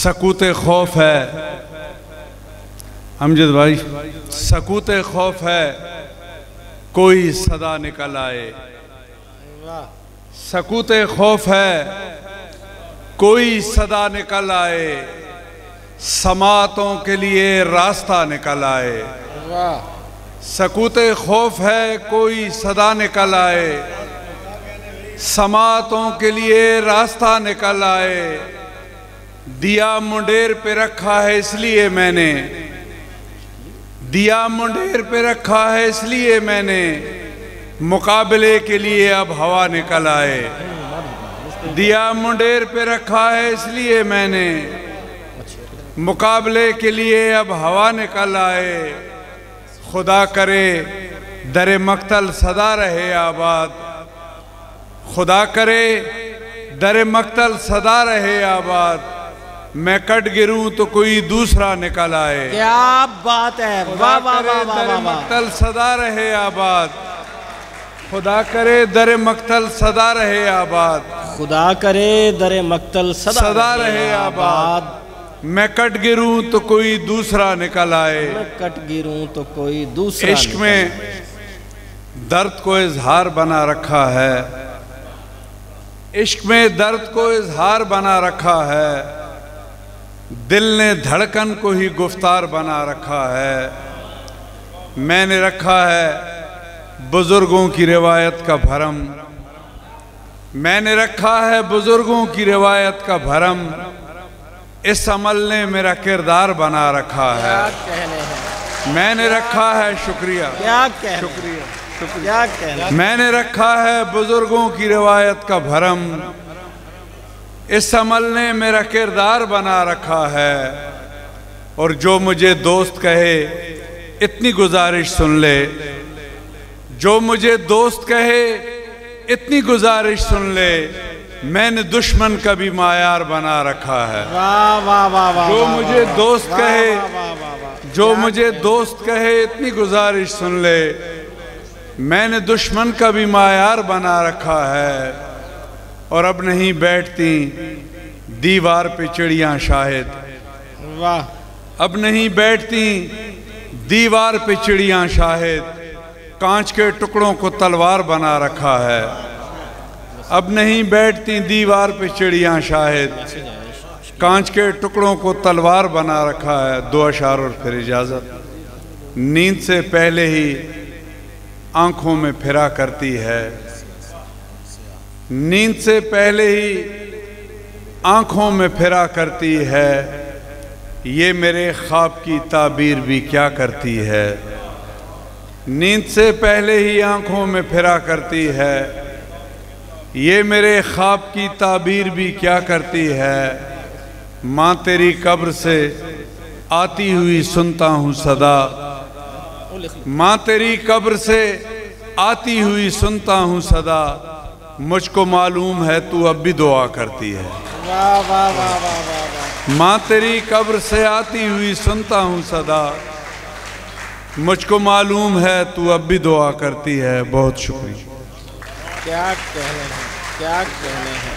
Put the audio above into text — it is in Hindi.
सकूते खौफ है अमजद भाई, सकूते खौफ है कोई सदा निकल आए। सकूते खौफ है कोई सदा निकल आए, समातों के लिए रास्ता निकल आए। सकूते खौफ है कोई सदा निकल आए, समातों के लिए रास्ता निकल आए। दिया मुंडेर पे रखा है इसलिए मैंने, दिया मुंडेर पे रखा है इसलिए मैंने, मुकाबले के लिए अब हवा निकल आए। दिया मुंडेर पे रखा है इसलिए मैंने, मुकाबले के लिए अब हवा निकल आए। खुदा करे दरे मक्तल सदा रहे आबाद, खुदा करे दरे मक्तल सदा रहे आबाद। मैं कट गिरूं तो कोई दूसरा निकल आए। क्या बात है, वाह वाह वाह वाह वाह। मक्तल सदा रहे आबाद, खुदा करे दरे मक्तल सदा रहे आबाद। खुदा करे दरे मक्तल सदा रहे आबाद। मैं कट गिरूं तो कोई दूसरा निकल आए। मैं कट गिरूं तो कोई दूसरा। इश्क में दर्द को इजहार बना रखा है, इश्क में दर्द को इजहार बना रखा है। दिल ने धड़कन को ही गुफ्तार बना रखा है। मैंने रखा है बुजुर्गों की रिवायत का भरम, मैंने रखा है बुजुर्गों की रिवायत का भरम। इस अमल ने मेरा किरदार बना रखा है। क्या कहने हैं, मैंने रखा है शुक्रिया, क्या कहने, शुक्रिया, क्या कहने। मैंने रखा है बुजुर्गों की रिवायत का भरम। इस अमल ने मेरा किरदार बना रखा है। और जो मुझे दोस्त कहे इतनी गुजारिश सुन ले, जो मुझे दोस्त कहे इतनी गुजारिश सुन ले, मैंने दुश्मन का भी मायार बना रखा है। वाह वाह वाह वाह। जो मुझे दोस्त कहे, जो मुझे दोस्त कहे इतनी गुजारिश सुन ले, मैंने दुश्मन का भी मायार बना रखा है। और अब नहीं बैठती दीवार पे चिड़ियां शाहिद, वाह। अब नहीं बैठती दीवार पे चिड़ियां शाहिद। कांच के टुकड़ों को तलवार बना रखा है। अब नहीं बैठती दीवार पे चिड़ियां शाहिद, कांच के टुकड़ों को तलवार बना रखा है। 2 अशार और फिर इजाजत। नींद से पहले ही आंखों में फिरा करती है, नींद से पहले ही आंखों में फिरा करती है। ये मेरे ख्वाब की ताबीर भी क्या करती है। नींद से पहले ही आंखों में फिरा करती है। ये मेरे ख्वाब की ताबीर भी क्या करती है। माँ तेरी कब्र से आती हुई सुनता हूँ सदा, माँ तेरी कब्र से आती हुई सुनता हूँ सदा। मुझको मालूम है तू अब भी दुआ करती है। वाह वाह वाह वाह वाह। माँ तेरी कब्र से आती हुई सुनता हूँ सदा। मुझको मालूम है तू अब भी दुआ करती है। बहुत शुक्रिया। क्या कहने हैं, क्या कहने हैं।